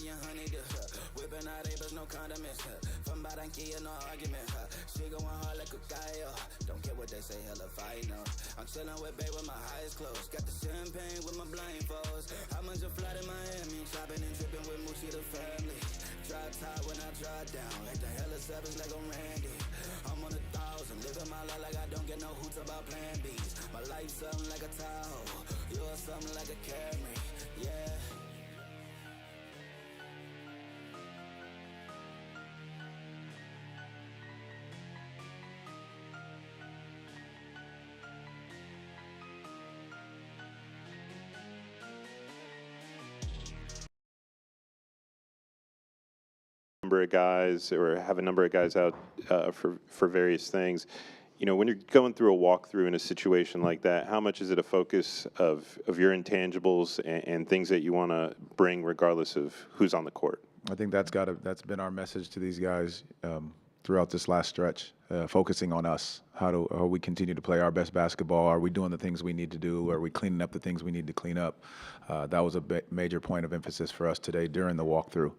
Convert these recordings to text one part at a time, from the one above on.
million honey dip, whipping out Abels, no condiments, from Barranquilla, no argument, she going hard like a gallo, don't care what they say, hella fight, no, I'm chilling with babe with my eyes closed, got the champagne with my blindfolds, I'm on your flight in Miami, shopping and tripping with Moochie the family, dry top when I dry down, like the hella savage like I'm Randy, I'm on 1,000, living my life like I don't get no hoots about plan B's, my life something like a Tahoe, you're something like a Camry, yeah. Number of guys or have a number of guys out for various things. You know, when you're going through a walkthrough in a situation like that, how much is it a focus of your intangibles and things that you want to bring regardless of who's on the court? I think that's been our message to these guys throughout this last stretch, focusing on us. How we continue to play our best basketball? Are we doing the things we need to do? Are we cleaning up the things we need to clean up? That was a major point of emphasis for us today during the walkthrough.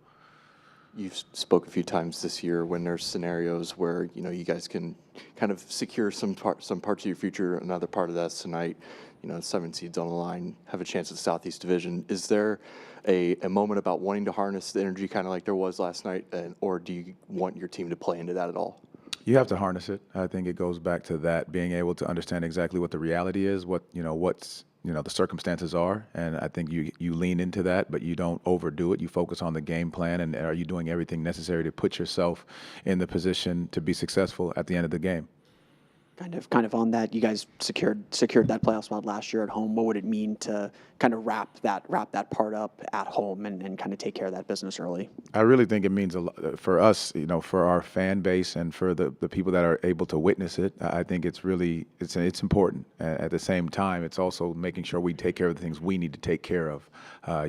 You've spoke a few times this year when there's scenarios where, you know, you guys can kind of secure some parts of your future. Another part of that's tonight, you know, 7 seeds on the line, have a chance at the Southeast Division. Is there a moment about wanting to harness the energy kind of like there was last night, or do you want your team to play into that at all? You have to harness it. I think it goes back to that, being able to understand exactly what the reality is, what the circumstances are, and I think you lean into that, but you don't overdo it. You focus on the game plan, and are you doing everything necessary to put yourself in the position to be successful at the end of the game? Kind of on that, you guys secured that playoff spot last year at home. What would it mean to kind of wrap that part up at home and kind of take care of that business early? I really think it means a lot for us, you know, for our fan base and for the people that are able to witness it. I think it's important. At the same time, it's also making sure we take care of the things we need to take care of.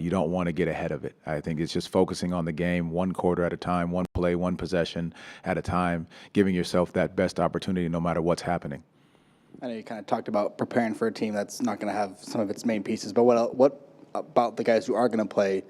You don't want to get ahead of it. I think it's just focusing on the game, one quarter at a time, one play, one possession at a time, giving yourself that best opportunity no matter what's happening. I know you kind of talked about preparing for a team that's not going to have some of its main pieces, but what about the guys who are going to play, you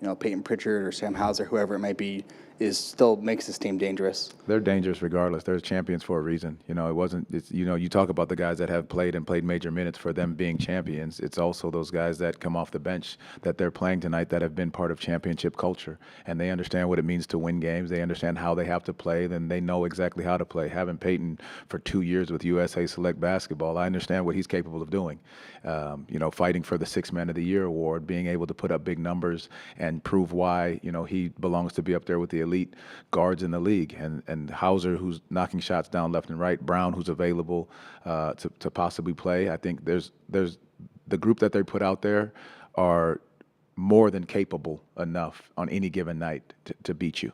know, Peyton Pritchard or Sam Hauser, whoever it might be, still makes this team dangerous? They're dangerous regardless. They're champions for a reason. You know, you talk about the guys that have played major minutes for them being champions. It's also those guys that come off the bench that they're playing tonight that have been part of championship culture. And they understand what it means to win games. They understand how they have to play. Then they know exactly how to play. Having Peyton for 2 years with USA Select Basketball, I understand what he's capable of doing. You know, fighting for the Sixth Man of the Year award, being able to put up big numbers and prove why, you know, he belongs to be up there with the elite guards in the league, and Hauser, who's knocking shots down left and right, Brown, who's available to possibly play. I think there's the group that they put out there are more than capable enough on any given night to beat you.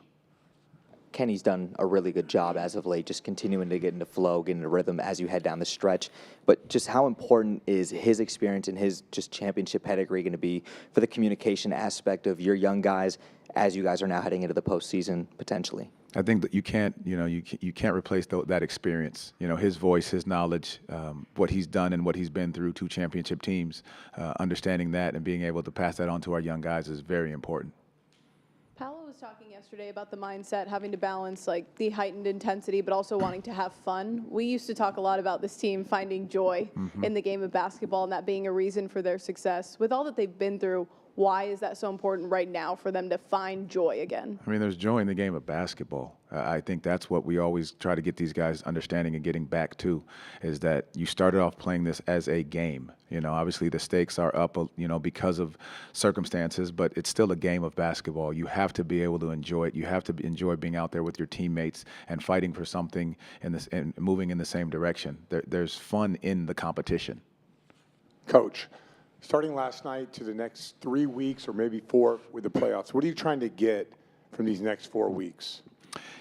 Kenny's done a really good job as of late, just continuing to get into flow, get into rhythm as you head down the stretch. But just how important is his experience and his just championship pedigree going to be for the communication aspect of your young guys as you guys are now heading into the postseason potentially? I think that you can't replace that experience. You know, his voice, his knowledge, what he's done and what he's been through 2 championship teams. Understanding that and being able to pass that on to our young guys is very important. Paolo was talking yesterday about the mindset, having to balance like the heightened intensity, but also wanting to have fun. We used to talk a lot about this team finding joy in the game of basketball and that being a reason for their success. With all that they've been through, why is that so important right now for them to find joy again? I mean, there's joy in the game of basketball. I think that's what we always try to get these guys understanding and getting back to, is that you started off playing this as a game. You know, obviously the stakes are up, you know, because of circumstances, but it's still a game of basketball. You have to be able to enjoy it. You have to enjoy being out there with your teammates and fighting for something and moving in the same direction. There's fun in the competition. Coach, starting last night to the next 3 weeks or maybe 4 with the playoffs, what are you trying to get from these next 4 weeks?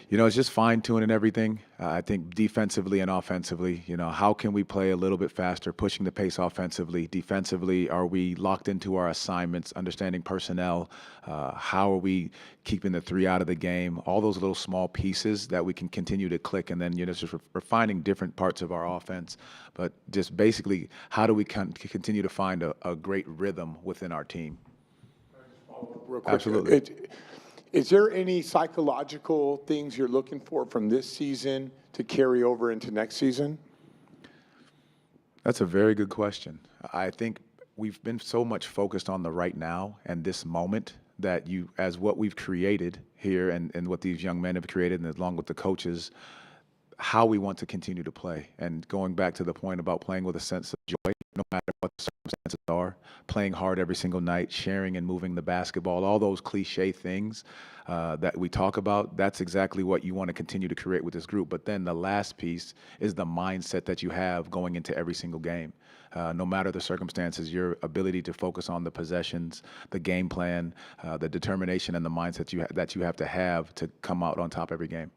You know, it's just fine-tuning everything. I think defensively and offensively, you know, how can we play a little bit faster, pushing the pace offensively? Defensively, are we locked into our assignments, understanding personnel? How are we keeping the 3 out of the game? All those little small pieces that we can continue to click, and then, you know, just refining different parts of our offense. But just basically, how do we continue to find a great rhythm within our team? Real quick. Absolutely. Is there any psychological things you're looking for from this season to carry over into next season? That's a very good question. I think we've been so much focused on the right now and this moment that as what we've created here and what these young men have created, and along with the coaches, how we want to continue to play. And going back to the point about playing with a sense of joy, no matter what the circumstances are, playing hard every single night, sharing and moving the basketball, all those cliche things that we talk about, that's exactly what you want to continue to create with this group. But then the last piece is the mindset that you have going into every single game. No matter the circumstances, your ability to focus on the possessions, the game plan, the determination and the mindset that you have to come out on top every game.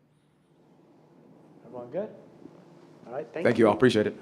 Everyone good? All right, Thank you all. Appreciate it.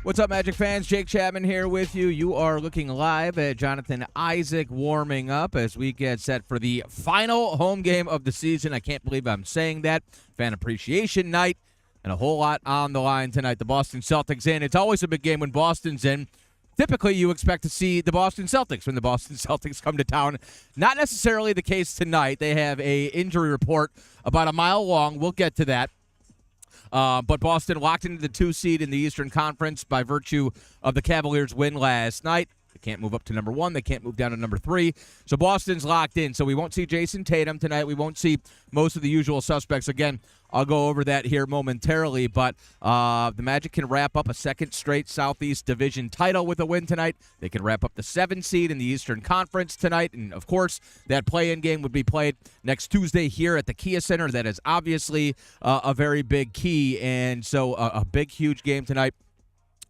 What's up, Magic fans? Jake Chapman here with you. You are looking live at Jonathan Isaac warming up as we get set for the final home game of the season. I can't believe I'm saying that. Fan Appreciation Night, and a whole lot on the line tonight. The Boston Celtics in. It's always a big game when Boston's in. Typically, you expect to see the Boston Celtics when the Boston Celtics come to town. Not necessarily the case tonight. They have a injury report about a mile long. We'll get to that. But Boston locked into the 2 seed in the Eastern Conference by virtue of the Cavaliers' win last night. They can't move up to number 1. They can't move down to number 3. So Boston's locked in. So we won't see Jason Tatum tonight. We won't see most of the usual suspects. Again, I'll go over that here momentarily. But the Magic can wrap up a second straight Southeast Division title with a win tonight. They can wrap up the 7 seed in the Eastern Conference tonight. And, of course, that play-in game would be played next Tuesday here at the Kia Center. That is obviously a very big key. And so a big, huge game tonight.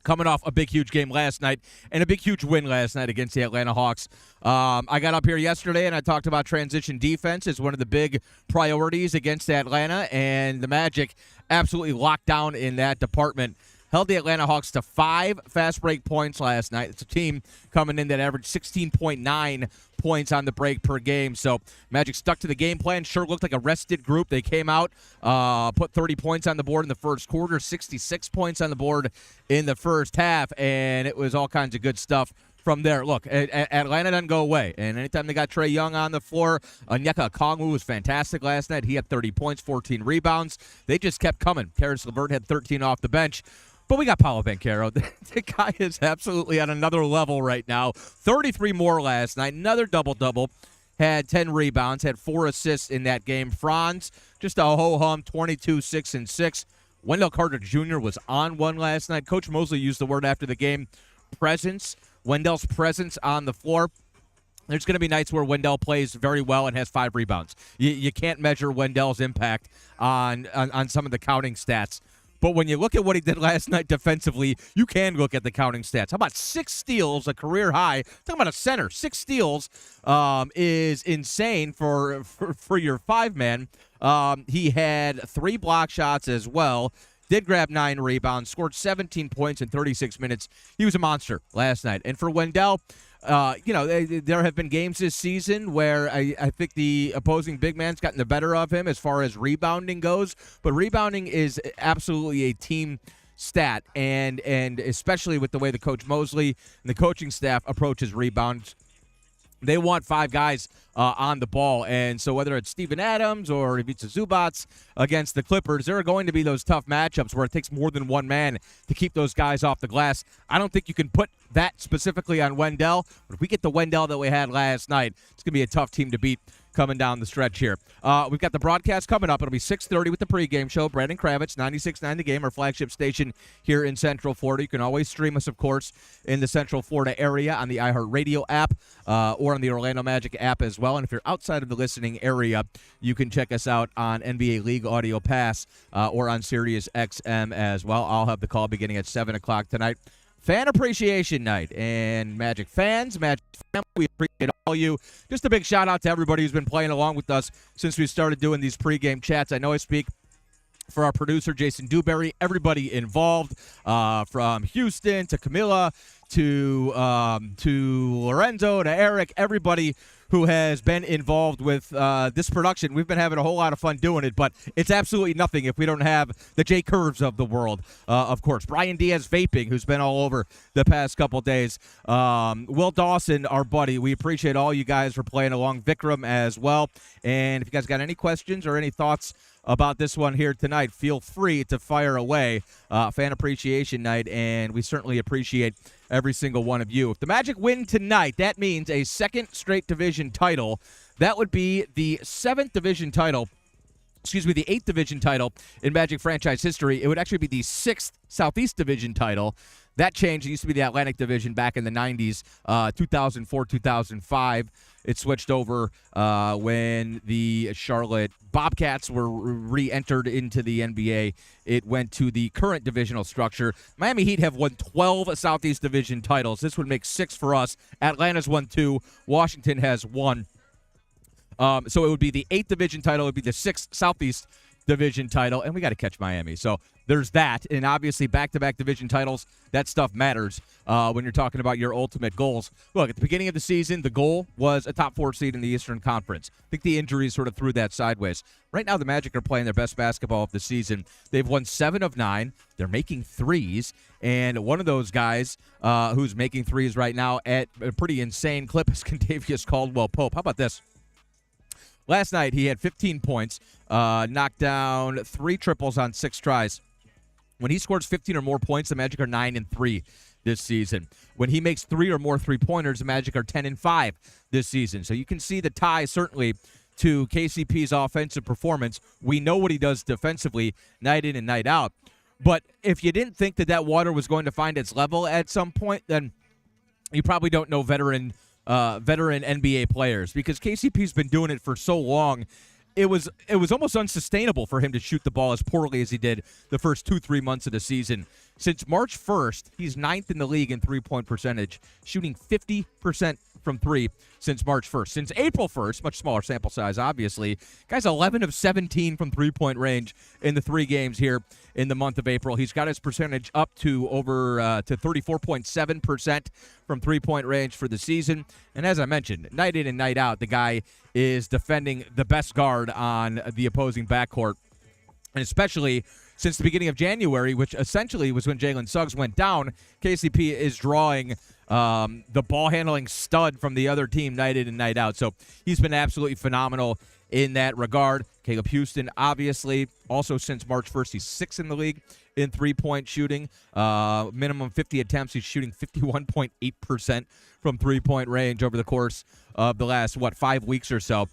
Coming off a big, huge game last night and a big, huge win last night against the Atlanta Hawks. I got up here yesterday and I talked about transition defense as one of the big priorities against Atlanta, and the Magic absolutely locked down in that department. Held the Atlanta Hawks to 5 fast break points last night. It's a team coming in that averaged 16.9 points on the break per game. So Magic stuck to the game plan. Sure looked like a rested group. They came out, put 30 points on the board in the first quarter, 66 points on the board in the first half, and it was all kinds of good stuff from there. Look, Atlanta doesn't go away, and anytime they got Trae Young on the floor, Onyeka Okongwu was fantastic last night. He had 30 points, 14 rebounds. They just kept coming. Karis LeVert had 13 off the bench. But we got Paolo Banchero. The guy is absolutely on another level right now. 33 more last night. Another double-double. Had 10 rebounds. Had 4 assists in that game. Franz, just a ho-hum, 22, 6, and 6. Wendell Carter Jr. was on one last night. Coach Mosley used the word after the game, presence. Wendell's presence on the floor. There's going to be nights where Wendell plays very well and has 5 rebounds. You can't measure Wendell's impact on some of the counting stats. But when you look at what he did last night defensively, you can look at the counting stats. How about 6 steals, a career high? Talking about a center. 6 steals is insane for your 5-man. He had 3 block shots as well. Did grab 9 rebounds, scored 17 points in 36 minutes. He was a monster last night. And for Wendell, there have been games this season where I think the opposing big man's gotten the better of him as far as rebounding goes. But rebounding is absolutely a team stat, and especially with the way the Coach Mosley and the coaching staff approaches rebounds. They want 5 guys on the ball, and so whether it's Steven Adams or Ivica Zubac against the Clippers, there are going to be those tough matchups where it takes more than one man to keep those guys off the glass. I don't think you can put that specifically on Wendell, but if we get the Wendell that we had last night, it's going to be a tough team to beat coming down the stretch here. We've got the broadcast coming up. It'll be 6:30 with the pregame show. Brandon Kravitz, 96.9 The Game, our flagship station here in Central Florida. You can always stream us, of course, in the Central Florida area on the iHeartRadio app or on the Orlando Magic app as well. And if you're outside of the listening area, you can check us out on NBA League Audio Pass or on Sirius XM as well. I'll have the call beginning at 7 o'clock tonight. Fan Appreciation Night, and Magic fans, Magic family, we appreciate all you. Just a big shout out to everybody who's been playing along with us since we started doing these pregame chats. I know I speak for our producer, Jason Dewberry, everybody involved, from Houston to Camilla to Lorenzo to Eric, everybody who has been involved with this production. We've been having a whole lot of fun doing it, but it's absolutely nothing if we don't have the J Curves of the world, of course. Brian Diaz Vaping, who's been all over the past couple days. Will Dawson, our buddy. We appreciate all you guys for playing along. Vikram as well. And if you guys got any questions or any thoughts about this one here tonight, feel free to fire away. Fan Appreciation Night, and we certainly appreciate every single one of you. If the Magic win tonight, that means a second straight division title. That would be the 7th division title. Excuse me, the 8th division title in Magic franchise history. It would actually be the 6th Southeast Division title. That changed. It used to be the Atlantic Division back in the 90s, 2004, 2005. It switched over when the Charlotte Bobcats were re-entered into the NBA. It went to the current divisional structure. Miami Heat have won 12 Southeast Division titles. This would make 6 for us. Atlanta's won 2. Washington has 1. So it would be the 8th division title. It would be the 6th Southeast division title, and we got to catch Miami. So there's that, and obviously back-to-back division titles, that stuff matters when you're talking about your ultimate goals. Look, at the beginning of the season, the goal was a top 4 seed in the Eastern Conference. I think the injuries sort of threw that sideways. Right now, the Magic are playing their best basketball of the season. They've won 7 of 9. They're making threes, and one of those guys who's making threes right now at a pretty insane clip is Contavious Caldwell-Pope. How about this? Last night, he had 15 points, knocked down 3 triples on 6 tries. When he scores 15 or more points, the Magic are 9-3 this season. When he makes 3 or more three-pointers, the Magic are 10-5 this season. So you can see the tie, certainly, to KCP's offensive performance. We know what he does defensively, night in and night out. But if you didn't think that water was going to find its level at some point, then you probably don't know veteran NBA players, because KCP's been doing it for so long. It was almost unsustainable for him to shoot the ball as poorly as he did the first 2-3 months of the season. Since March 1st, he's 9th in the league in three-point percentage, shooting 50% from 3 since March 1st. Since April 1st, much smaller sample size, obviously, guy's 11 of 17 from three-point range in the 3 games here in the month of April. He's got his percentage up to over to 34.7% from three-point range for the season. And as I mentioned, night in and night out, the guy is defending the best guard on the opposing backcourt. And especially since the beginning of January, which essentially was when Jalen Suggs went down, KCP is drawing the ball-handling stud from the other team night in and night out. So he's been absolutely phenomenal in that regard. Caleb Houston, obviously, also since March 1st, he's 6th in the league in three-point shooting. Minimum 50 attempts. He's shooting 51.8% from three-point range over the course of the last, 5 weeks or so.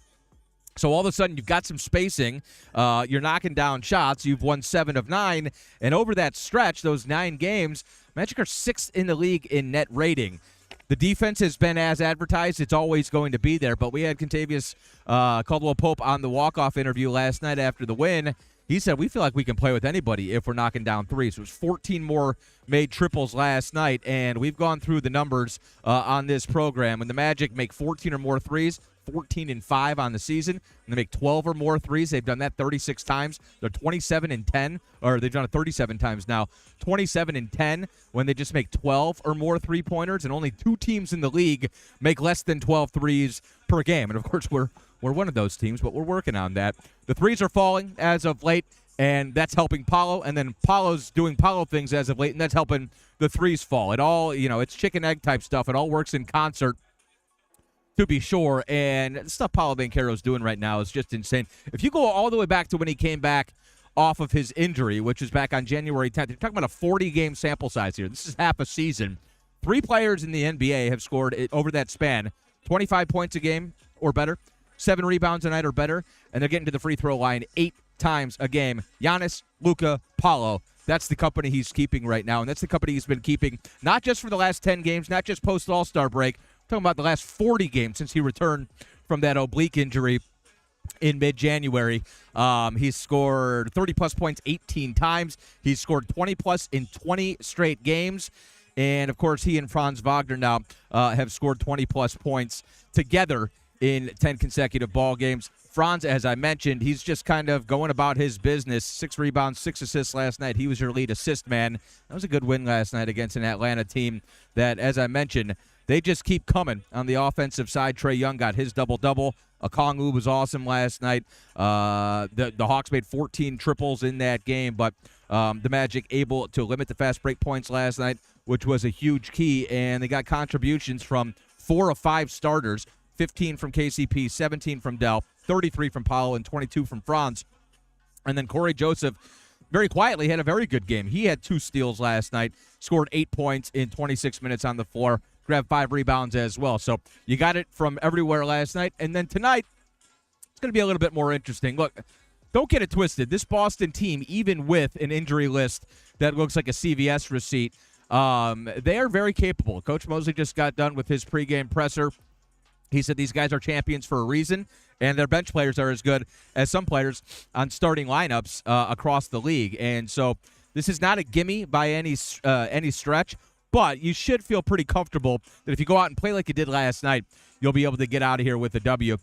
So all of a sudden, you've got some spacing. You're knocking down shots. You've won 7 of 9. And over that stretch, those 9 games, Magic are 6th in the league in net rating. The defense has been as advertised. It's always going to be there. But we had Contavious Caldwell-Pope on the walk-off interview last night after the win. He said, we feel like we can play with anybody if we're knocking down threes. It was 14 more made triples last night, and we've gone through the numbers on this program. When the Magic make 14 or more threes, 14-5 on the season. When they make 12 or more threes, they've done that 36 times. They're 27-10, or they've done it 37 times now. 27-10 when they just make 12 or more three-pointers, and only 2 teams in the league make less than 12 threes per game. And, of course, we're one of those teams, but we're working on that. The threes are falling as of late, and that's helping Paolo, and then Paolo's doing Paolo things as of late, and that's helping the threes fall. It all, it's chicken-egg type stuff. It all works in concert, to be sure, and the stuff Paolo Banchero's doing right now is just insane. If you go all the way back to when he came back off of his injury, which was back on January 10th, you're talking about a 40-game sample size here. This is half a season. 3 players in the NBA have scored over that span 25 points a game or better, 7 rebounds a night or better, and they're getting to the free throw line 8 times a game. Giannis, Luka, Paolo. That's the company he's keeping right now, and that's the company he's been keeping not just for the last 10 games, not just post-All-Star break. Talking about the last 40 games since he returned from that oblique injury in mid-January. He's scored 30-plus points 18 times. He's scored 20-plus in 20 straight games. And, of course, he and Franz Wagner now have scored 20-plus points together in 10 consecutive ball games. Franz, as I mentioned, he's just kind of going about his business. 6 rebounds, 6 assists last night. He was your lead assist man. That was a good win last night against an Atlanta team that, as I mentioned, they just keep coming on the offensive side. Trae Young got his double-double. Okongwu was awesome last night. The Hawks made 14 triples in that game, but the Magic able to limit the fast break points last night, which was a huge key, and they got contributions from 4 of 5 starters, 15 from KCP, 17 from Dell, 33 from Paolo, and 22 from Franz. And then Corey Joseph, very quietly, had a very good game. He had 2 steals last night, scored 8 points in 26 minutes on the floor, grabbed 5 rebounds as well. So you got it from everywhere last night. And then tonight, it's going to be a little bit more interesting. Look, don't get it twisted. This Boston team, even with an injury list that looks like a CVS receipt, they are very capable. Coach Mosley just got done with his pregame presser. He said these guys are champions for a reason, and their bench players are as good as some players on starting lineups across the league. And so this is not a gimme by any stretch, but you should feel pretty comfortable that if you go out and play like you did last night, you'll be able to get out of here with a W.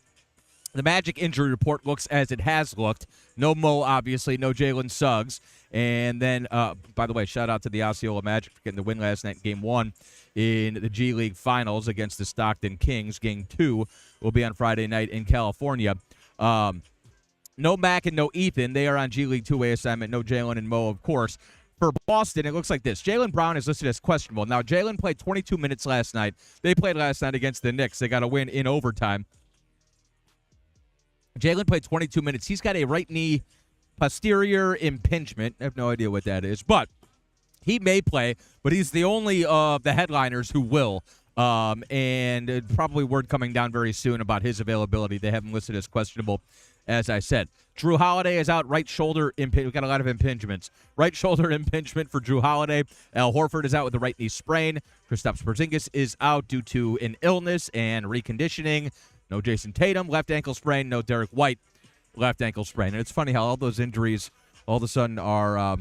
the Magic injury report looks as it has looked. No Mo, obviously, no Jalen Suggs. And then, by the way, shout out to the Osceola Magic for getting the win last night, Game 1 in the G League Finals against the Stockton Kings. Game 2 will be on Friday night in California. No Mac and no Ethan. They are on G League 2A assignment. No Jalen and Mo, of course. For Boston, it looks like this. Jaylen Brown is listed as questionable. Now, Jalen played 22 minutes last night. They played last night against the Knicks. They got a win in overtime. Jalen played 22 minutes. He's got a right knee posterior impingement. I have no idea what that is, but he may play, but he's the only of the headliners who will. And probably word coming down very soon about his availability. They have him listed as questionable, as I said. Drew Holiday is out, right shoulder impingement. We've got a lot of impingements. Right shoulder impingement for Drew Holiday. Al Horford is out with a right knee sprain. Kristaps Porzingis is out due to an illness and reconditioning. No Jason Tatum, left ankle sprain. No Derek White, left ankle sprain. And it's funny how all those injuries all of a sudden are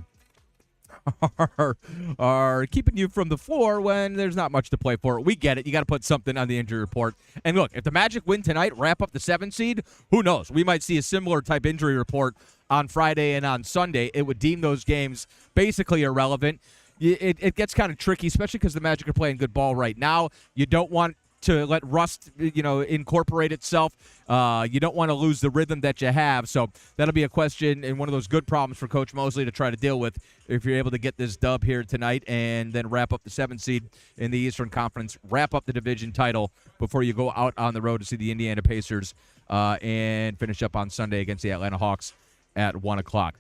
keeping you from the floor when there's not much to play for. We get it. You got to put something on the injury report. And look, if the Magic win tonight, wrap up the 7 seed, who knows? We might see a similar type injury report on Friday and on Sunday. It would deem those games basically irrelevant. It gets kind of tricky, especially because the Magic are playing good ball right now. You don't want to let rust, incorporate itself. You don't want to lose the rhythm that you have. So that'll be a question and one of those good problems for Coach Mosley to try to deal with if you're able to get this dub here tonight and then wrap up the 7 seed in the Eastern Conference, wrap up the division title before you go out on the road to see the Indiana Pacers and finish up on Sunday against the Atlanta Hawks at 1 o'clock.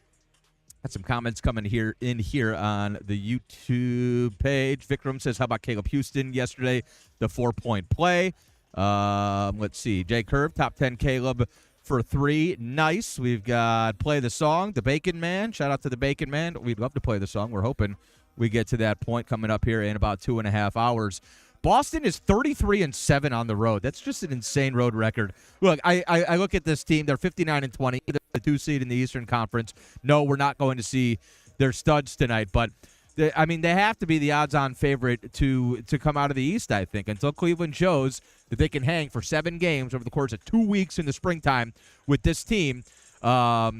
Got some comments coming in here on the YouTube page. Vikram says, how about Caleb Houston yesterday? The 4-point play. Let's see. Jay Curve, top 10 Caleb for 3. Nice. We've got Play the Song, The Bacon Man. Shout out to The Bacon Man. We'd love to play the song. We're hoping we get to that point coming up here in about 2.5 hours. Boston is 33-7 on the road. That's just an insane road record. Look, I look at this team. They're 59-20, the 2 seed in the Eastern Conference. No, we're not going to see their studs tonight, but they have to be the odds-on favorite to come out of the East, I think, until Cleveland shows that they can hang for 7 games over the course of 2 weeks in the springtime with this team. To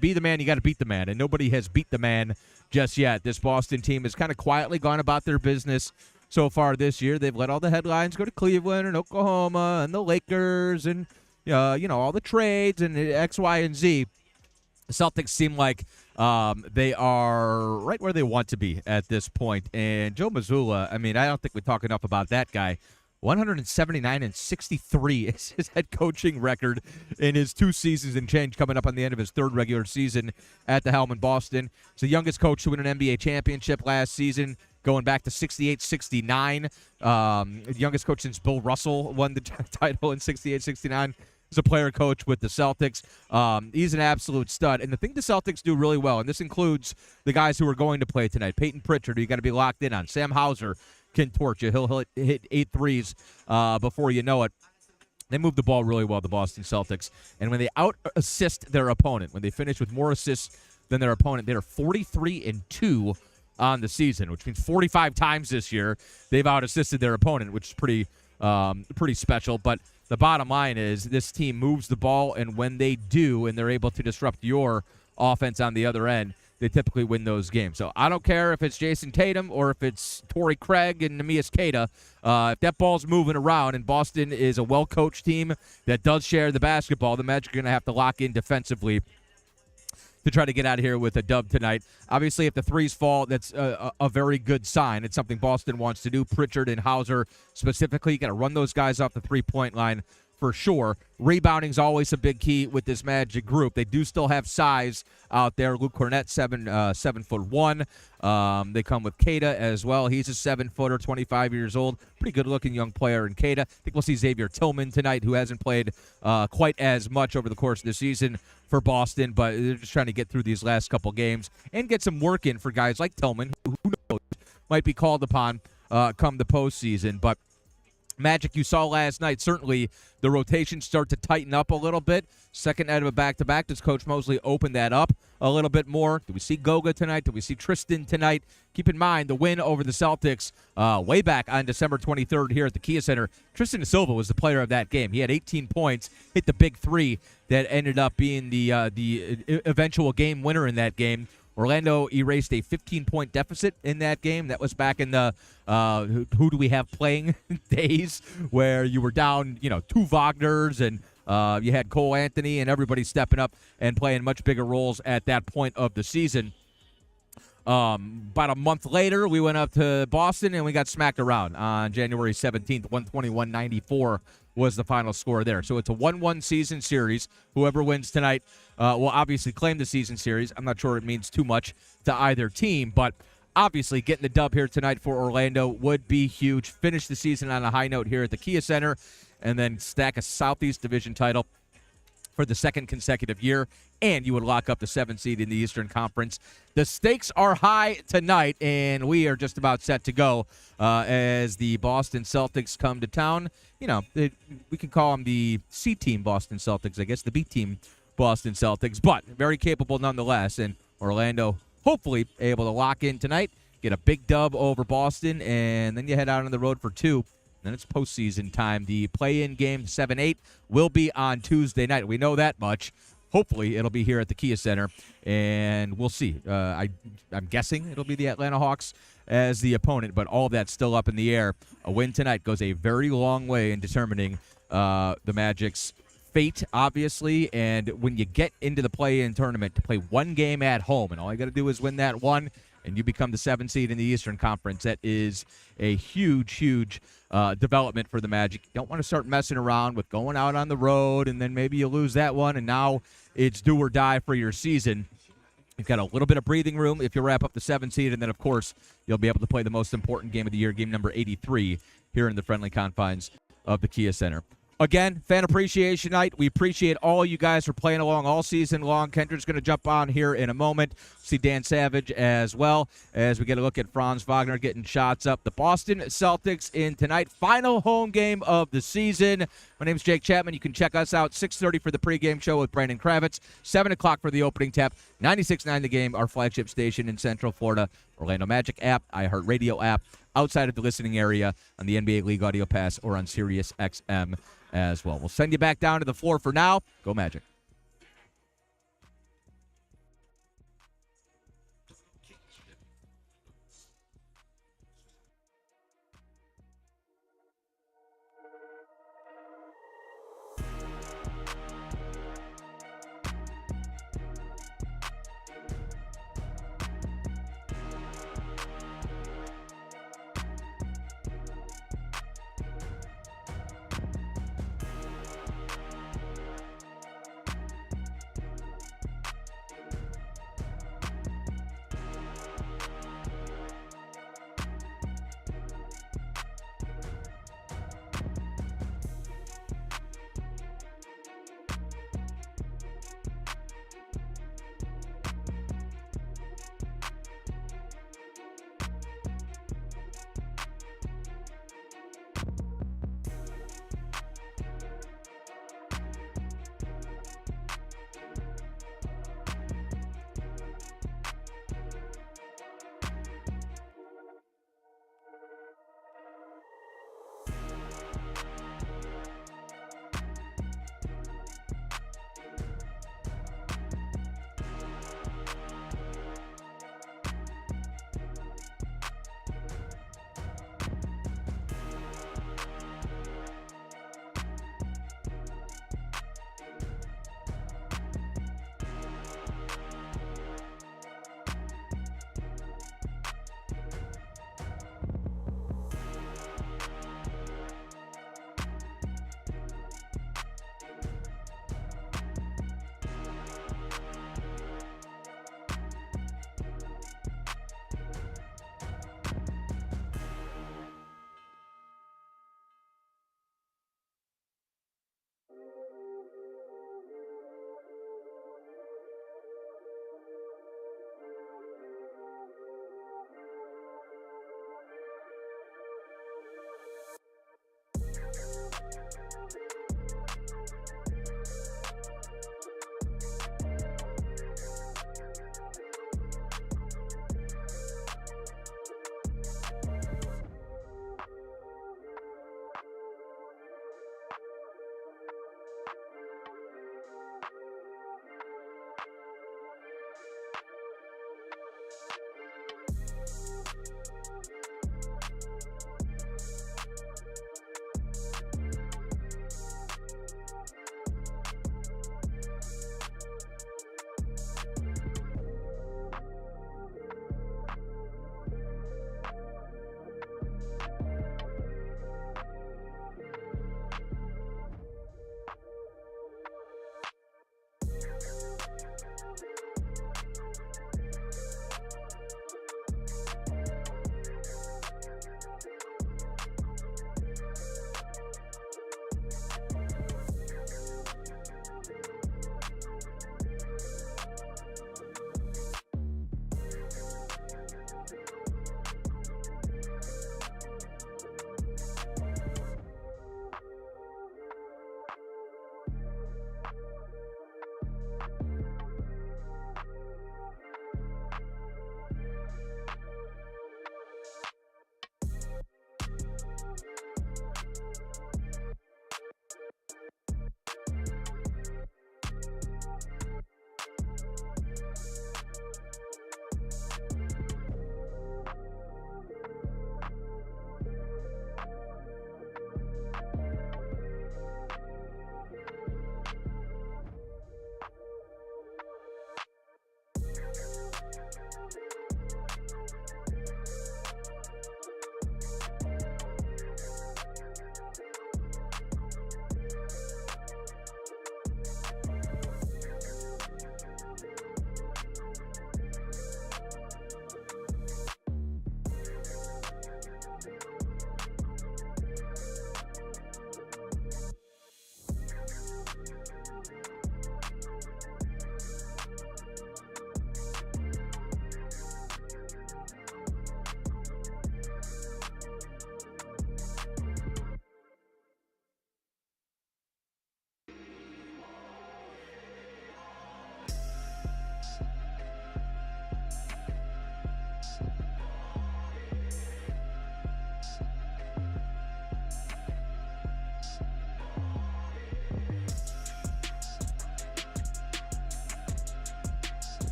be the man, you got to beat the man, and nobody has beat the man just yet. This Boston team has kind of quietly gone about their business so far this year. They've let all the headlines go to Cleveland and Oklahoma and the Lakers and all the trades and X, Y, and Z. The Celtics seem like they are right where they want to be at this point. And Joe Mazzulla, I don't think we talk enough about that guy. 179-63 is his head coaching record in his 2 seasons and change, coming up on the end of his 3rd regular season at the helm in Boston. He's the youngest coach to win an NBA championship last season, going back to 68-69. The youngest coach since Bill Russell won the title in 68-69. He's a player coach with the Celtics. He's an absolute stud. And the thing the Celtics do really well, and this includes the guys who are going to play tonight, Peyton Pritchard, who you got to be locked in on. Sam Hauser can torch you. He'll hit 8 threes before you know it. They move the ball really well, the Boston Celtics. And when they out-assist their opponent, when they finish with more assists than their opponent, they're 43-2 on the season, which means 45 times this year they've out-assisted their opponent, which is pretty special. But the bottom line is this team moves the ball, and when they do and they're able to disrupt your offense on the other end, they typically win those games. So I don't care if it's Jason Tatum or if it's Torrey Craig and Neemias Queta. If that ball's moving around and Boston is a well-coached team that does share the basketball, the Magic are going to have to lock in defensively to try to get out of here with a dub tonight. Obviously, if the threes fall, that's a very good sign. It's something Boston wants to do. Pritchard and Hauser specifically, you got to run ththose guys off the three-point line for sure. Rebounding is always a big key with this Magic group. They do still have size out there. Luke Cornett, 7'1". They come with Queta as well. He's a 7-footer, 25 years old. Pretty good-looking young player in Queta. I think we'll see Xavier Tillman tonight, who hasn't played quite as much over the course of the season for Boston, but they're just trying to get through these last couple games and get some work in for guys like Tillman, who knows, might be called upon come the postseason. But Magic you saw last night, certainly the rotations start to tighten up a little bit. Second night of a back-to-back, does Coach Mosley open that up a little bit more? Do we see Goga tonight? Do we see Tristan tonight? Keep in mind the win over the Celtics way back on December 23rd here at the Kia Center. Tristan da Silva was the player of that game. He had 18 points, hit the big three that ended up being the eventual game winner in that game. Orlando erased a 15-point deficit in that game. That was back in the who do we have playing days where you were down, 2 Wagners and you had Cole Anthony and everybody stepping up and playing much bigger roles at that point of the season. About a month later, we went up to Boston and we got smacked around on January 17th. 121-94 was the final score there. So it's a 1-1 season series. Whoever wins tonight will obviously claim the season series. I'm not sure it means too much to either team, but obviously getting the dub here tonight for Orlando would be huge. Finish the season on a high note here at the Kia Center and then stack a Southeast Division title for the second consecutive year, and you would lock up the 7th seed in the Eastern Conference. The stakes are high tonight, and we are just about set to go as the Boston Celtics come to town. We can call them the C team Boston Celtics, I guess, the B team Boston Celtics, but very capable nonetheless, and Orlando hopefully able to lock in tonight, get a big dub over Boston, and then you head out on the road for 2. Then it's postseason time. The play-in game 7-8 will be on Tuesday night. We know that much. Hopefully, it'll be here at the Kia Center, and we'll see. I'm guessing it'll be the Atlanta Hawks as the opponent, but all of that's still up in the air. A win tonight goes a very long way in determining the Magic's fate, obviously, and when you get into the play-in tournament to play one game at home, and all you got to do is win that one, and you become the 7th seed in the Eastern Conference. That is a huge, huge development for the Magic. You don't want to start messing around with going out on the road, and then maybe you lose that one, and now it's do or die for your season. You've got a little bit of breathing room if you wrap up the 7th seed, and then, of course, you'll be able to play the most important game of the year, game number 83, here in the friendly confines of the Kia Center. Again, Fan Appreciation Night. We appreciate all you guys for playing along all season long. Kendrick's going to jump on here in a moment. See Dan Savage as well as we get a look at Franz Wagner getting shots up. The Boston Celtics in tonight. Final home game of the season. My name's Jake Chapman. You can check us out 6:30 for the pregame show with Brandon Kravitz. 7 o'clock for the opening tap. 96.9 The Game, our flagship station in Central Florida. Orlando Magic app, iHeartRadio app, outside of the listening area on the NBA League Audio Pass or on Sirius XM as well. We'll send you back down to the floor for now. Go Magic.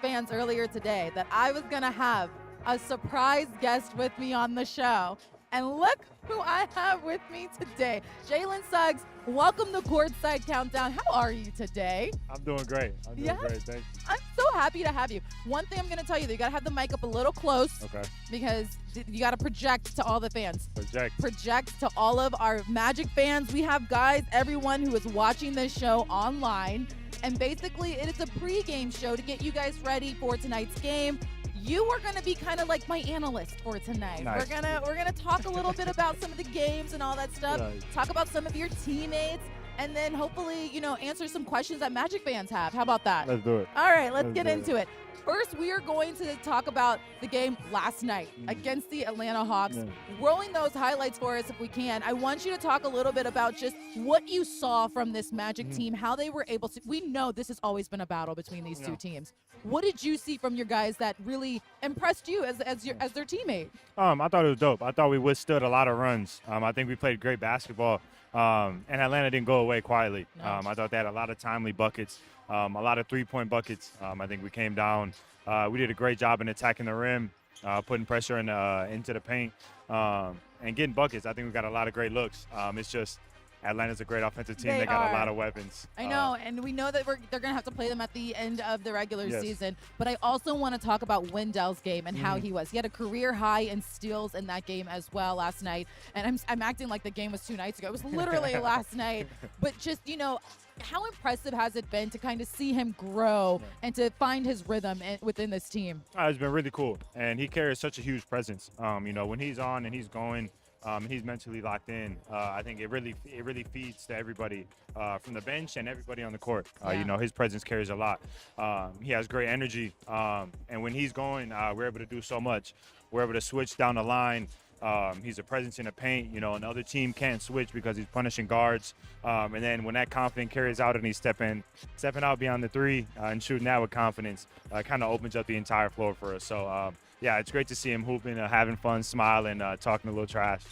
fans earlier today that I was going to have a surprise guest with me on the show. And look who I have with me today. Jalen Suggs, welcome to Courtside Countdown. How are you today? I'm doing great. I'm doing great. Thank you. I'm so happy to have you. One thing I'm going to tell you, you got to have the mic up a little close. Okay. Because you got to project to all the fans. Project to all of our Magic fans. We have guys, everyone who is watching this show online. And basically, it is a pregame show to get you guys ready for tonight's game. You are going to be kind of like my analyst for tonight. Nice. We're gonna talk a little bit about some of the games and all that stuff. Nice. Talk about some of your teammates, and then hopefully, answer some questions that Magic fans have. How about that? Let's do it. All right, let's get into it. First, we are going to talk about the game last night against the Atlanta Hawks. Yeah. Rolling those highlights for us if we can. I want you to talk a little bit about just what you saw from this Magic team, how they were able to. We know this has always been a battle between these two teams. What did you see from your guys that really impressed you as their teammate? I thought it was dope. I thought we withstood a lot of runs. I think we played great basketball, and Atlanta didn't go away quietly. No. I thought they had a lot of timely buckets, a lot of three-point buckets. I think we came down. We did a great job in attacking the rim, putting pressure into the paint, and getting buckets. I think we got a lot of great looks. It's just Atlanta's a great offensive team. They got a lot of weapons. I know, and we know that they're going to have to play them at the end of the regular Yes. season. But I also want to talk about Wendell's game and how he was. He had a career high in steals in that game as well last night. And I'm acting like the game was 2 nights ago. It was literally last night. But just, how impressive has it been to kind of see him grow and to find his rhythm within this team? It's been really cool, and he carries such a huge presence. When he's on and he's going, he's mentally locked in. I think it really feeds to everybody from the bench and everybody on the court. His presence carries a lot. He has great energy, and when he's going, we're able to do so much. We're able to switch down the line. He's a presence in the paint. Another team can't switch because he's punishing guards. And then when that confidence carries out and he's stepping out beyond the three and shooting that with confidence, kind of opens up the entire floor for us. So, it's great to see him hooping, having fun, smiling, talking a little trash.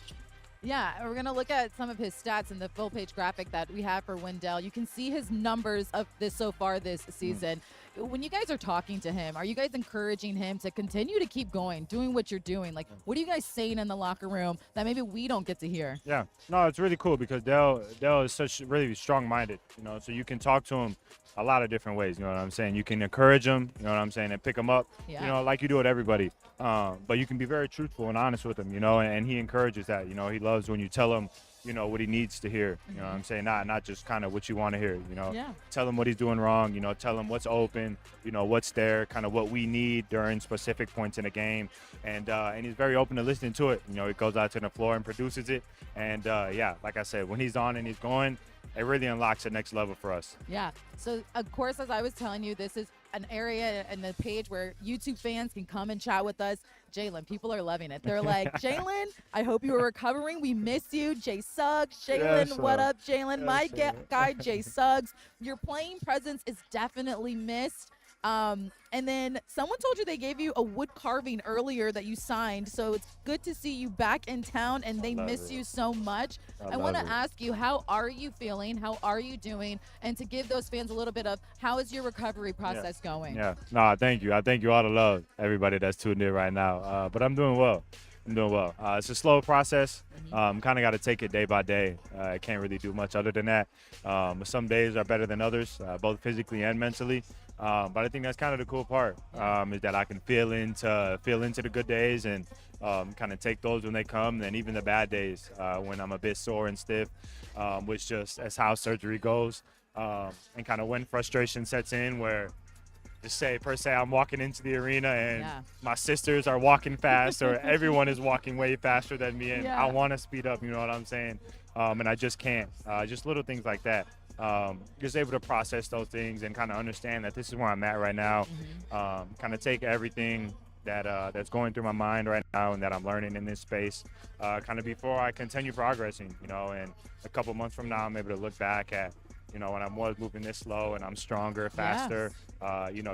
Yeah, we're going to look at some of his stats in the full-page graphic that we have for Wendell. You can see his numbers of this so far this season. When you guys are talking to him, are you guys encouraging him to continue to keep going, doing what you're doing? Like, what are you guys saying in the locker room that maybe we don't get to hear? Yeah, no, it's really cool because Dell is such really strong-minded, so you can talk to him a lot of different ways, you know what I'm saying? You can encourage him, you know what I'm saying, and pick him up, like you do with everybody. But you can be very truthful and honest with him, and he encourages that. He loves when you tell him, what he needs to hear. You know what I'm saying? Not just kind of what you want to hear, Tell him what he's doing wrong, tell him what's open, what's there, kind of what we need during specific points in the game. And he's very open to listening to it. He goes out to the floor and produces it. And, like I said, when he's on and he's going, it really unlocks the next level for us. Yeah. So, of course, as I was telling you, this is an area and the page where YouTube fans can come and chat with us. Jalen, people are loving it. They're like, Jalen, I hope you are recovering. We miss you. Jay Suggs. Jalen, what up, Jalen? My guy, Jay Suggs. Your playing presence is definitely missed. And then someone told you they gave you a wood carving earlier that you signed. So it's good to see you back in town, and they miss you so much. I want to ask you, how are you feeling? How are you doing? And to give those fans a little bit of, how is your recovery process going? Yeah, no, thank you. I thank you all the love, everybody that's tuned in right now. But I'm doing well. It's a slow process. Kind of got to take it day by day. I can't really do much other than that. Some days are better than others, both physically and mentally. But I think that's kind of the cool part, is that I can feel into the good days and kind of take those when they come, and then even the bad days when I'm a bit sore and stiff, which just as how surgery goes, and kind of when frustration sets in, where just say per se I'm walking into the arena and my sisters are walking fast or everyone is walking way faster than me, and I want to speed up, you know what I'm saying? And I just can't. Just little things like that. Just able to process those things and kind of understand that this is where I'm at right now. Kind of take everything that's going through my mind right now and that I'm learning in this space, kind of before I continue progressing, and a couple months from now I'm able to look back at, when I was moving this slow and I'm stronger, faster,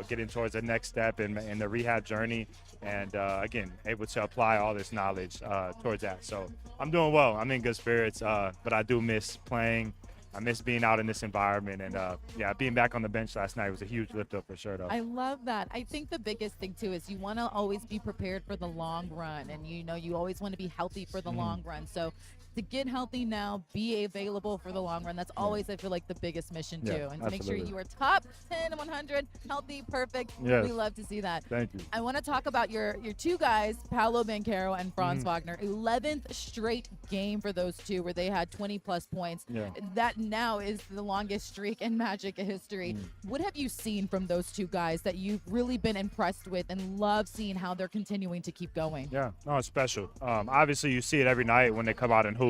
getting towards the next step in the rehab journey, and again, able to apply all this knowledge towards that. So I'm doing well. I'm in good spirits, but I do miss playing. I miss being out in this environment. And yeah, being back on the bench last night was a huge lift up for sure, though. I love that. I think the biggest thing too is you want to always be prepared for the long run, and you always want to be healthy for the long run. So to get healthy now, be available for the long run. That's always, I feel like, the biggest mission too. Yeah, And to make sure absolutely. you are top 10, 100, healthy, perfect. Yes. We love to see that. Thank you. I want to talk about your two guys, Paolo Banchero and Franz Mm-hmm. Wagner. 11th straight game for those two where they had 20-plus points. Yeah. That now is the longest streak in Magic history. What have you seen from those two guys that you've really been impressed with and love seeing how they're continuing to keep going? Yeah, no, it's special. Obviously, you see it every night when they come out and hoop,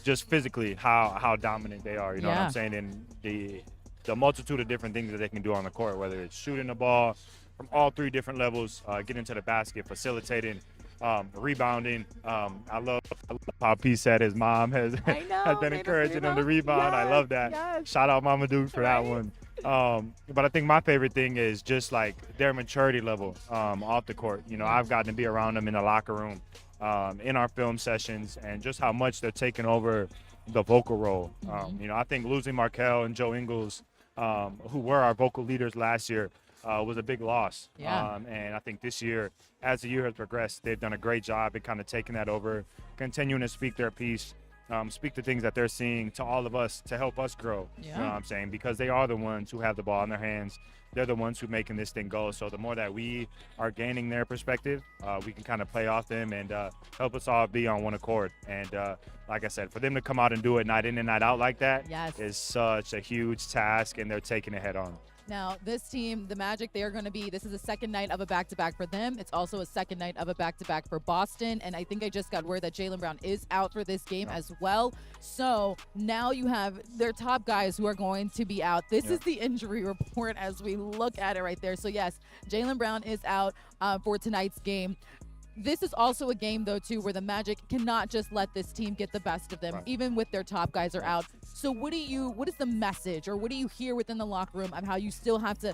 just physically how dominant they are. You know what Yeah. I'm saying? And the multitude of different things that they can do on the court, whether it's shooting the ball from all three different levels, getting to the basket, facilitating, rebounding. I love how P said his mom has I know, has been made us encouraging him to rebound. I Yes, love that. yes. Shout out Mama Dude for that one. But I think my favorite thing is just like their maturity level off the court. You know, I've gotten to be around them in the locker room, in our film sessions, and just how much they're taking over the vocal role. You know, I think losing Markel and Joe Ingles, who were our vocal leaders last year, was a big loss. Yeah. And I think this year, as the year has progressed, they've done a great job at kind of taking that over, continuing to speak their piece, speak the things that they're seeing to all of us to help us grow. You know what I'm saying? Because they are the ones who have the ball in their hands. They're the ones who are making this thing go. So the more that we are gaining their perspective, we can kind of play off them and help us all be on one accord. And like I said, for them to come out and do it night in and night out like that is such a huge task, and they're taking it head on. Now, this team, the Magic, they are going to be, this is the second night of a back-to-back for them. It's also a second night of a back-to-back for Boston. And I think I just got word that Jaylen Brown is out for this game as well. So now you have their top guys who are going to be out. This is the injury report as we look at it right there. So, yes, Jaylen Brown is out for tonight's game. This is also a game, though, too, where the Magic cannot just let this team get the best of them, even with their top guys are out. So what is the message, or what do you hear within the locker room of how you still have to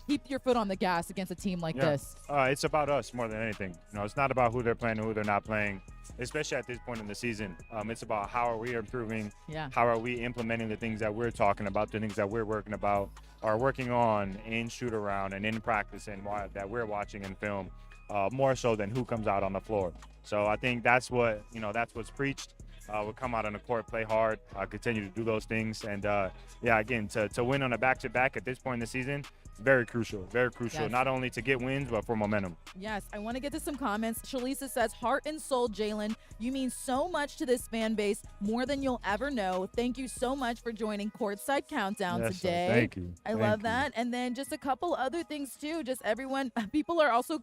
keep your foot on the gas against a team like this? It's about us more than anything. You know, it's not about who they're playing and who they're not playing, especially at this point in the season. It's about how are we improving, how are we implementing the things that we're talking about, the things that we're working about, are working on in shoot-around and in practice and that we're watching in film. More so than who comes out on the floor. So I think that's what's preached. We'll come out on the court, play hard, continue to do those things. And again, to win on a back-to-back at this point in the season, very crucial, Yes. not only to get wins, but for momentum. Yes, I want to get to some comments. Shalisa says, heart and soul, Jaylen. You mean so much to this fan base, more than you'll ever know. Thank you so much for joining Courtside Countdown Yes, sir. today. Thank you. I Thank love you. that. And then just a couple other things, too. Just people are also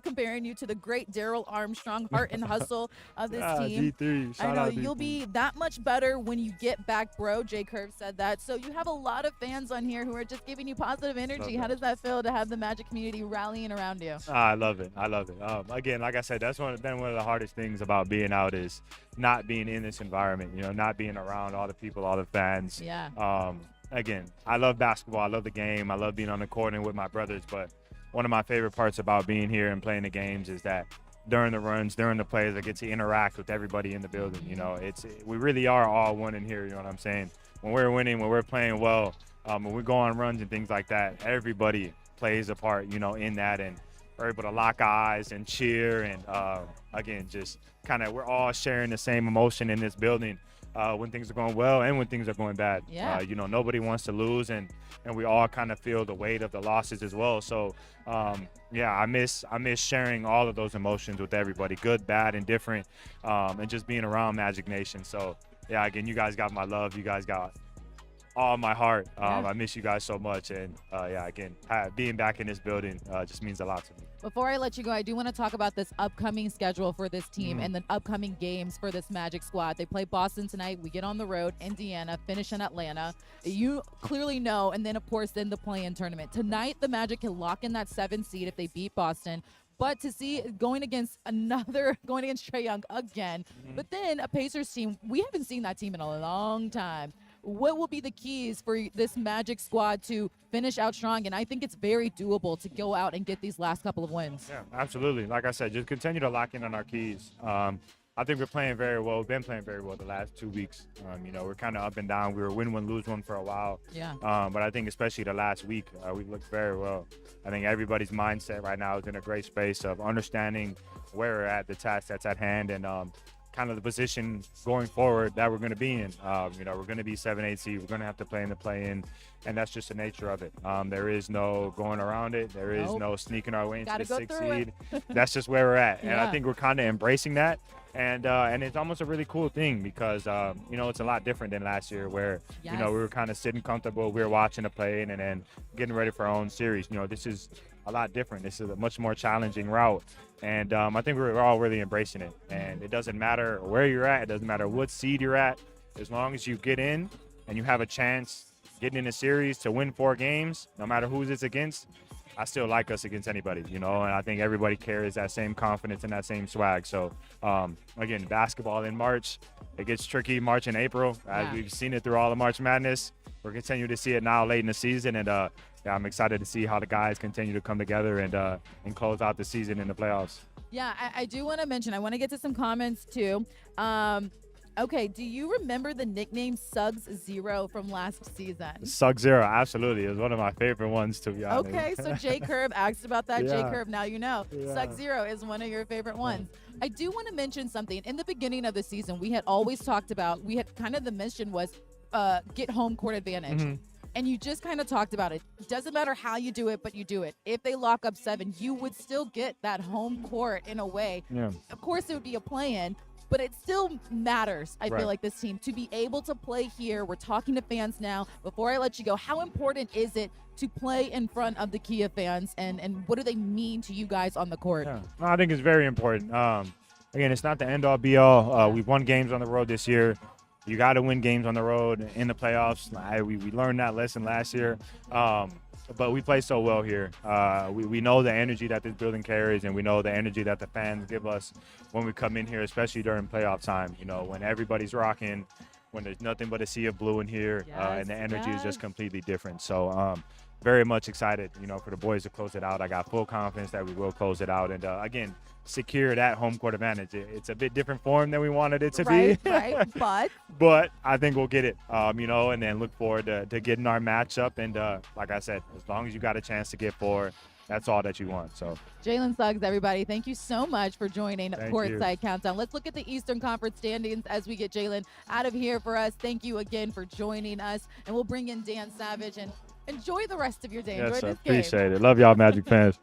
comparing you to the great Daryl Armstrong, heart and hustle of this team. D3. I Shout know out you'll D3. be that much better when you get back, bro. Jay Curve said that. So you have a lot of fans on here who are just giving you positive energy. How does that feel to have the Magic community rallying around you? I love it. Again, like I said, that's been one of the hardest things about being out is not being in this environment, you know, not being around all the people, all the fans. Yeah. Again, I love basketball. I love the game. I love being on the court and with my brothers. But one of my favorite parts about being here and playing the games is that during the runs, during the plays, I get to interact with everybody in the building. You know, we really are all one in here. You know what I'm saying? When we're winning, when we're playing well, when we go on runs and things like that, everybody plays a part, you know, in that, and we're able to lock eyes and cheer, and again, just kind of we're all sharing the same emotion in this building when things are going well and when things are going bad. Yeah. You know, nobody wants to lose, and we all kind of feel the weight of the losses as well. So I miss sharing all of those emotions with everybody, good, bad, and different, and just being around Magic Nation. So yeah, again, you guys got my love. You guys got all my heart. I miss you guys so much, and again, being back in this building just means a lot to me. Before I let you go, I do want to talk about this upcoming schedule for this team and the upcoming games for this Magic squad. They play Boston tonight. We get on the road, Indiana, finish in Atlanta. You clearly know, and then, of course, then the play-in tournament. Tonight, the Magic can lock in that 7th seed if they beat Boston. But to see going against Trae Young again, but then a Pacers team, we haven't seen that team in a long time. What will be the keys for this Magic squad to finish out strong? And I think it's very doable to go out and get these last couple of wins. Yeah, absolutely. Like I said, just continue to lock in on our keys. I think we're playing very well. We've been playing very well the last 2 weeks. We're kind of up and down. We were win one, lose one for a while. Yeah. But I think especially the last week, we've looked very well. I think everybody's mindset right now is in a great space of understanding where we're at, the task that's at hand, and kind of the position going forward that we're going to be in. We're going to be 7-8 seed. We're going to have to play in the play-in, and that's just the nature of it. There is no going around it. There is no sneaking our way into the 6th seed. That's just where we're at, and I think we're kind of embracing that. And it's almost a really cool thing because, it's a lot different than last year where, we were kind of sitting comfortable. We were watching the play and then getting ready for our own series. This is a lot different. This is a much more challenging route. And I think we're all really embracing it. And it doesn't matter where you're at. It doesn't matter what seed you're at. As long as you get in and you have a chance getting in a series to win 4 games, no matter who it's against, I still like us against anybody, and I think everybody carries that same confidence and that same swag. So, again, basketball in March, it gets tricky March and April. As we've seen it through all the March Madness. We're continuing to see it now late in the season, and I'm excited to see how the guys continue to come together and close out the season in the playoffs. Yeah, I do want to mention, I want to get to some comments too. Okay, do you remember the nickname Suggs Zero from last season? Suggs Zero, absolutely. It was one of my favorite ones, to be honest. Okay, so Jay Curb asked about that. Yeah. Jay Curb, now you know. Yeah. Suggs Zero is one of your favorite ones. I do want to mention something. In the beginning of the season, we had always talked about, the mission was get home court advantage. Mm-hmm. And you just kind of talked about it. It doesn't matter how you do it, but you do it. If they lock up 7, you would still get that home court in a way. Yeah. Of course, it would be a play-in, but it still matters, I feel like, this team, to be able to play here. We're talking to fans now. Before I let you go, how important is it to play in front of the Kia fans, and what do they mean to you guys on the court? Yeah. No, I think it's very important. Again, it's not the end-all, be-all. We've won games on the road this year. You got to win games on the road in the playoffs. We learned that lesson last year. But we play so well here. We know the energy that this building carries, and we know the energy that the fans give us when we come in here, especially during playoff time. When everybody's rocking, when there's nothing but a sea of blue in here, and the energy is just completely different. So very much excited, for the boys to close it out. I got full confidence that we will close it out. And again, secure that home court advantage. It's a bit different form than we wanted it to be. Right, but I think we'll get it, and then look forward to getting our matchup. And like I said, as long as you got a chance to get 4, that's all that you want. So, Jalen Suggs, everybody, thank you so much for joining Courtside Countdown. Let's look at the Eastern Conference standings as we get Jalen out of here for us. Thank you again for joining us, and we'll bring in Dan Savage and enjoy the rest of your day. Yes, Enjoy I this game. appreciate it. Love y'all, Magic fans.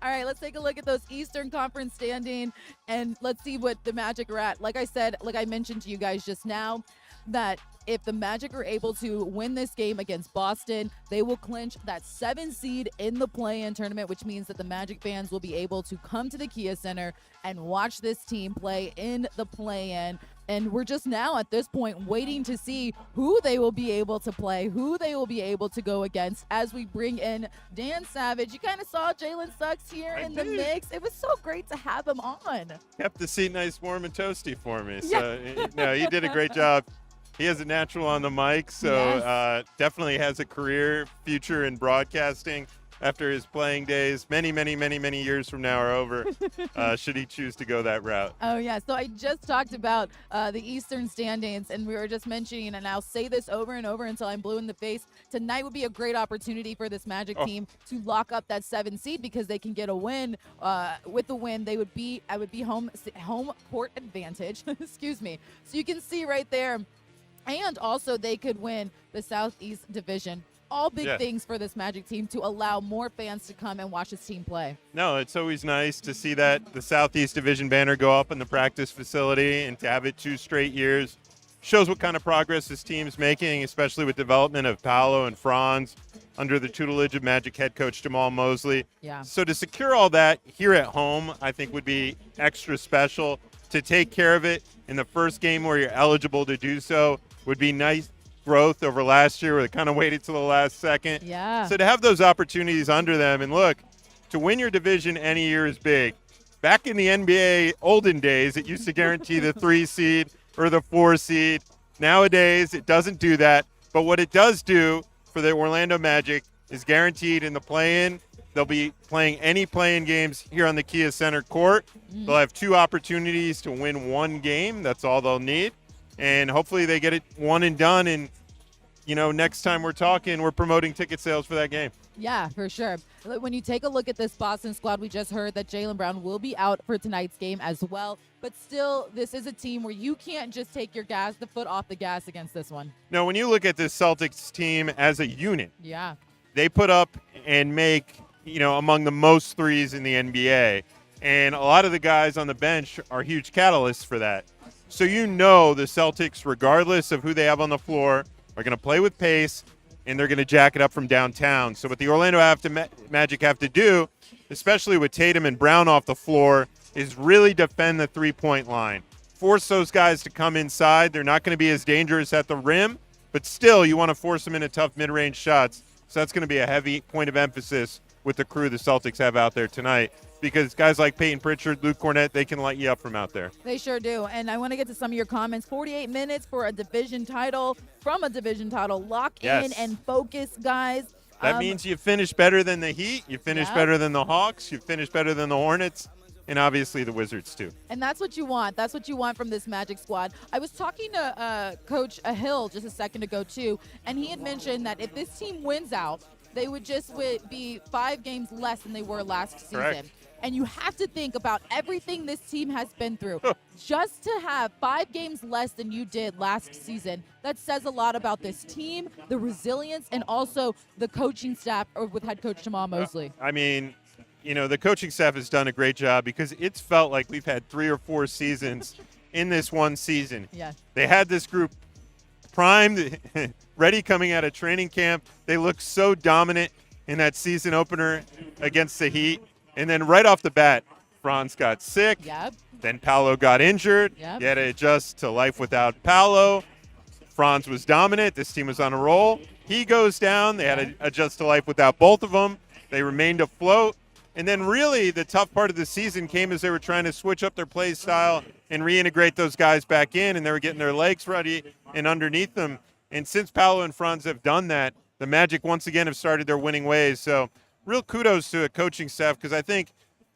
All right, let's take a look at those Eastern Conference standing, and let's see what the Magic are at. Like I mentioned to you guys just now, that if the Magic are able to win this game against Boston, they will clinch that 7 seed in the play-in tournament, which means that the Magic fans will be able to come to the Kia Center and watch this team play in the play-in. And we're just now at this point waiting to see who they will be able to play, who they will be able to go against as we bring in Dan Savage. You kind of saw Jalen Suggs here in the mix. It was so great to have him on. Kept the seat nice, warm, and toasty for me. So, no, he did a great job. He has a natural on the mic, so definitely has a career future in broadcasting after his playing days. Many, many, many, many years from now are over, should he choose to go that route. Oh, yeah. So I just talked about the Eastern standings, and we were just mentioning, and I'll say this over and over until I'm blue in the face, tonight would be a great opportunity for this Magic team to lock up that 7 seed because they can get a win. With the win, I would be home court advantage. Excuse me. So you can see right there. And also they could win the Southeast Division. All big things for this Magic team to allow more fans to come and watch this team play. No, it's always nice to see that the Southeast Division banner go up in the practice facility, and to have it 2 straight years shows what kind of progress this team is making, especially with development of Paolo and Franz under the tutelage of Magic head coach Jamal Mosley. Yeah. So to secure all that here at home, I think would be extra special. To take care of it in the first game where you're eligible to do so would be nice growth over last year where they kind of waited till the last second. Yeah. So to have those opportunities under them, and look, to win your division any year is big. Back in the NBA olden days, it used to guarantee the 3 seed or the 4 seed. Nowadays, it doesn't do that. But what it does do for the Orlando Magic is guaranteed in the play-in They'll be playing any playing games here on the Kia Center court. They'll have 2 opportunities to win 1 game. That's all they'll need. And hopefully they get it one and done. And, next time we're talking, we're promoting ticket sales for that game. Yeah, for sure. When you take a look at this Boston squad, we just heard that Jaylen Brown will be out for tonight's game as well. But still, this is a team where you can't just take the foot off the gas against this one. No, when you look at this Celtics team as a unit, Yeah. they put up and make, among the most threes in the NBA. And a lot of the guys on the bench are huge catalysts for that. So the Celtics, regardless of who they have on the floor, are going to play with pace, and they're going to jack it up from downtown. So what the Orlando Magic have to do, especially with Tatum and Brown off the floor, is really defend the three-point line. Force those guys to come inside. They're not going to be as dangerous at the rim, but still you want to force them into tough mid-range shots. So that's going to be a heavy point of emphasis with the crew the Celtics have out there tonight, because guys like Peyton Pritchard, Luke Cornett, they can light you up from out there. They sure do. And I want to get to some of your comments. 48 minutes for a division title, from a division title. Lock in and focus, guys. That means you finish better than the Heat, you finish better than the Hawks, you finish better than the Hornets, and obviously the Wizards too. And that's what you want. That's what you want from this Magic squad. I was talking to Coach Hill just a second ago too, and he had mentioned that if this team wins out, they would just be 5 games less than they were last season. Correct. And you have to think about everything this team has been through. Just to have 5 games less than you did last season, that says a lot about this team, the resilience, and also the coaching staff with head coach Jamal Mosley. I mean, the coaching staff has done a great job, because it's felt like we've had 3 or 4 seasons in this one season. Yeah. They had this group primed, ready coming out of training camp. They looked so dominant in that season opener against the Heat. And then right off the bat, Franz got sick. Yep. Then Paolo got injured. Yep. You had to adjust to life without Paolo. Franz was dominant. This team was on a roll. He goes down. They had to adjust to life without both of them. They remained afloat. And then really the tough part of the season came as they were trying to switch up their play style and reintegrate those guys back in, and they were getting their legs ready and underneath them. And since Paolo and Franz have done that, the Magic once again have started their winning ways. So real kudos to a coaching staff, because I think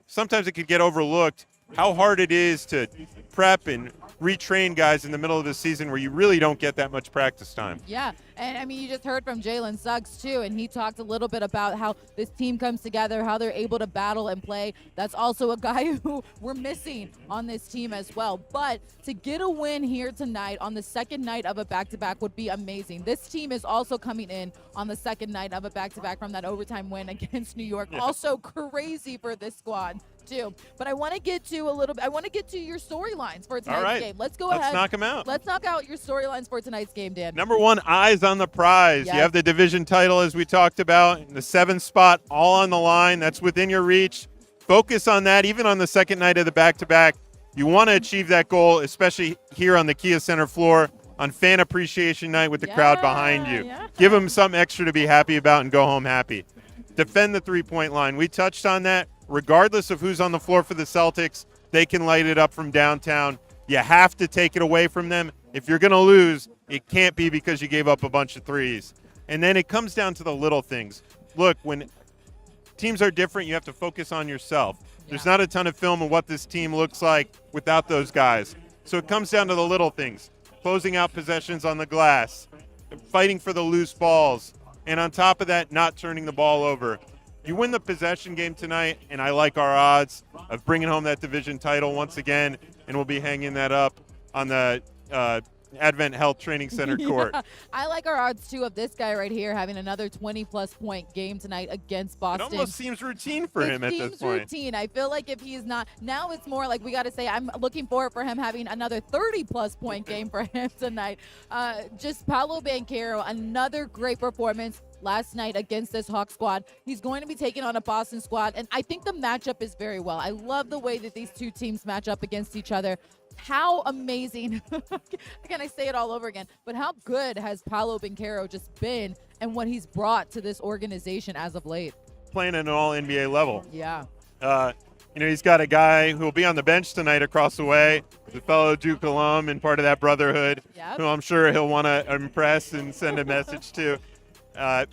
sometimes it could get overlooked how hard it is to prep and retrain guys in the middle of the season where you really don't get that much practice time. Yeah, and I mean, you just heard from Jalen Suggs too, and he talked a little bit about how this team comes together, how they're able to battle and play. That's also a guy who we're missing on this team as well. But to get a win here tonight on the second night of a back-to-back would be amazing. This team is also coming in on the second night of a back-to-back from that overtime win against New York. Also crazy for this squad too. But I want to get to your storylines for tonight's game. Let's go ahead. Let's knock them out. Let's knock out your storylines for tonight's game, Dan. Number 1, eyes on the prize. Yes. You have the division title, as we talked about, the 7th spot, all on the line. That's within your reach. Focus on that, even on the second night of the back-to-back. You want to achieve that goal, especially here on the Kia Center floor on Fan Appreciation Night with the crowd behind you. Yeah. Give them something extra to be happy about and go home happy. Defend the three-point line. We touched on that. Regardless of who's on the floor for the Celtics, they can light it up from downtown. You have to take it away from them. If you're going to lose, it can't be because you gave up a bunch of threes. And then it comes down to the little things. Look, when teams are different, you have to focus on yourself. There's not a ton of film of what this team looks like without those guys. So it comes down to the little things. Closing out possessions on the glass, fighting for the loose balls, and on top of that, not turning the ball over. You win the possession game tonight, and I like our odds of bringing home that division title once again, and we'll be hanging that up on the Advent Health Training Center court. I like our odds, too, of this guy right here having another 20-plus point game tonight against Boston. It almost seems routine for him at this point. It seems routine. I feel like if he's not – now it's more like we got to say I'm looking forward for him having another 30-plus point game for him tonight. Just Paolo Banchero, another great performance last night against this Hawk squad. He's going to be taking on a Boston squad, and I think the matchup is very well. I love the way that these two teams match up against each other. How amazing, can I say it all over again, but how good has Paolo Banchero just been and what he's brought to this organization as of late? Playing at an all-NBA level. Yeah. He's got a guy who will be on the bench tonight across the way, the fellow Duke alum and part of that brotherhood, who I'm sure he'll want to impress and send a message to.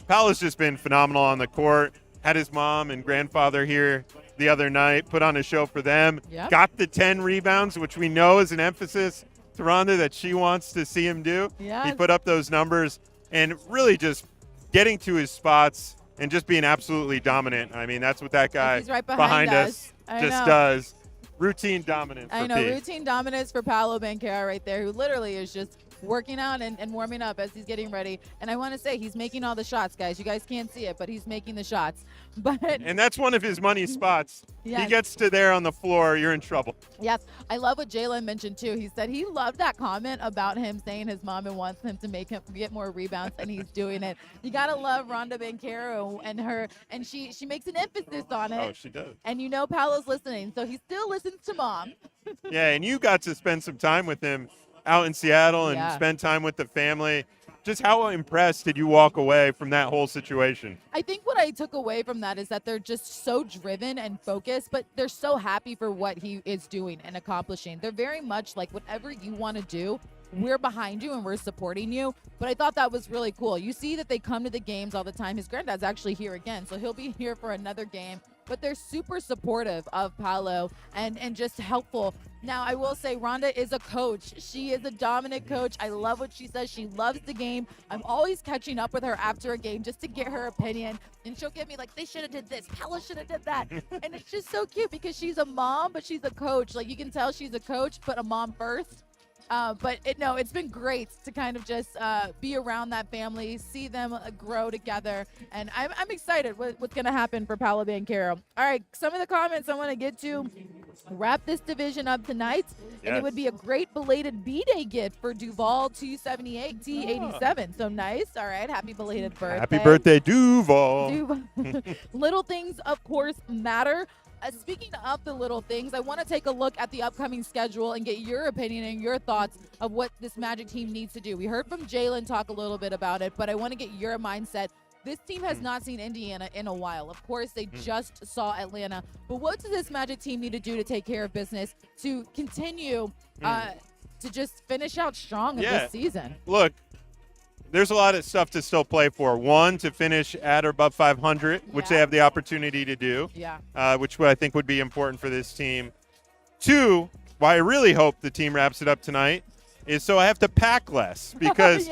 Paolo's just been phenomenal on the court. had his mom and grandfather here the other night, put on a show for them. Yep. Got the 10 rebounds, which we know is an emphasis to Rhonda that she wants to see him do. Yes. He put up those numbers and really just getting to his spots and just being absolutely dominant. I mean, that's what that guy He's right behind us. I just know. does. Routine dominance for I know, P. routine dominance for Paolo Banchero right there, who literally is just working out and warming up as he's getting ready. And I want to say he's making all the shots, guys. You guys can't see it, but he's making the shots. But And that's one of his money spots. Yes. He gets to there on the floor, you're in trouble. yes, I love what Jalen mentioned too. He said he loved that comment about him saying his mom wants him to make him get more rebounds, and he's doing it. You gotta love Rhonda Banchero and her, and she makes an emphasis on it. Oh, she does. And you know Paolo's listening, so he still listens to mom. Yeah, and you got to spend some time with him out in Seattle and Yeah. spend time with the family. Just how impressed did you walk away from that whole situation? I think what I took away from that is that they're just so driven and focused, but they're so happy for what he is doing and accomplishing. They're very much like, whatever you want to do, we're behind you and we're supporting you. But I thought that was really cool. You see that they come to the games all the time. His granddad's actually here again, so he'll be here for another game. But they're super supportive of Paolo and just helpful. Now, I will say Rhonda is a coach. She is a dominant coach. I love what she says. She loves the game. I'm always catching up with her after a game just to get her opinion. And she'll give me like, they should have did this. Paolo should have did that. And it's just so cute because she's a mom, but she's a coach. Like, you can tell she's a coach, but a mom first. But it's been great to kind of just be around that family, see them grow together, and I'm excited what's going to happen for Paolo Banchero. All right, some of the comments I want to get to. Wrap this division up tonight, and it would be a great belated B-Day gift for Duval 278 T87. So nice. All right, happy belated birthday. Happy birthday, Duval. Little things, of course, matter. Speaking of the little things, I want to take a look at the upcoming schedule and get your opinion and your thoughts of what this Magic team needs to do. We heard from Jalen talk a little bit about it, but I want to get your mindset. This team has not seen Indiana in a while. Of course, they just saw Atlanta. But what does this Magic team need to do to take care of business to continue to just finish out strong in this season? Look, there's a lot of stuff to still play for. One, to finish at or above 500, which they have the opportunity to do, which I think would be important for this team. Two, why I really hope the team wraps it up tonight is so I have to pack less, because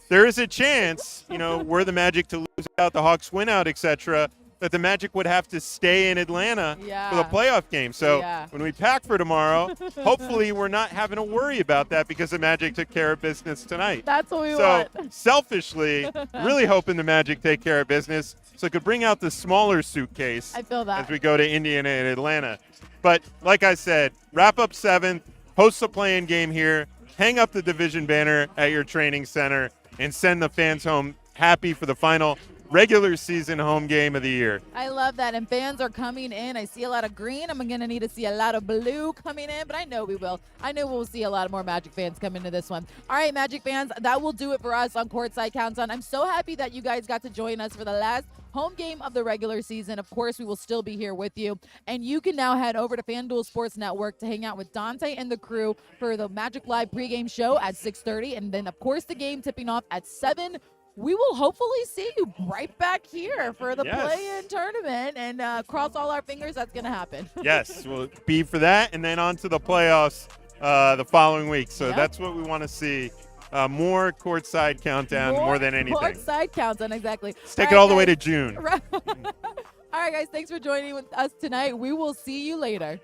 there is a chance, were the Magic to lose out, the Hawks win out, etc., that the Magic would have to stay in Atlanta for the playoff game. So when we pack for tomorrow, hopefully we're not having to worry about that because the Magic took care of business tonight. That's what we want. So selfishly, really hoping the Magic take care of business so it could bring out the smaller suitcase I feel that. as we go to Indiana and Atlanta. But like I said, wrap up 7th, host the play-in game here, hang up the division banner at your training center, and send the fans home happy for the final regular season home game of the year. I love that. And fans are coming in. I see a lot of green. I'm going to need to see a lot of blue coming in, but I know we will. I know we'll see a lot more Magic fans come into this one. All right, Magic fans, that will do it for us on Courtside Countdown. I'm so happy that you guys got to join us for the last home game of the regular season. Of course, we will still be here with you. And you can now head over to FanDuel Sports Network to hang out with Dante and the crew for the Magic Live pregame show at 6:30. And then, of course, the game tipping off at 7. We will hopefully see you right back here for the play-in tournament, and cross all our fingers that's going to happen. Yes, we'll be for that, and then on to the playoffs the following week. So that's what we want to see. More Courtside Countdown more than anything. Courtside Countdown, exactly. Let's take it all the way to June. All right, guys, thanks for joining with us tonight. We will see you later.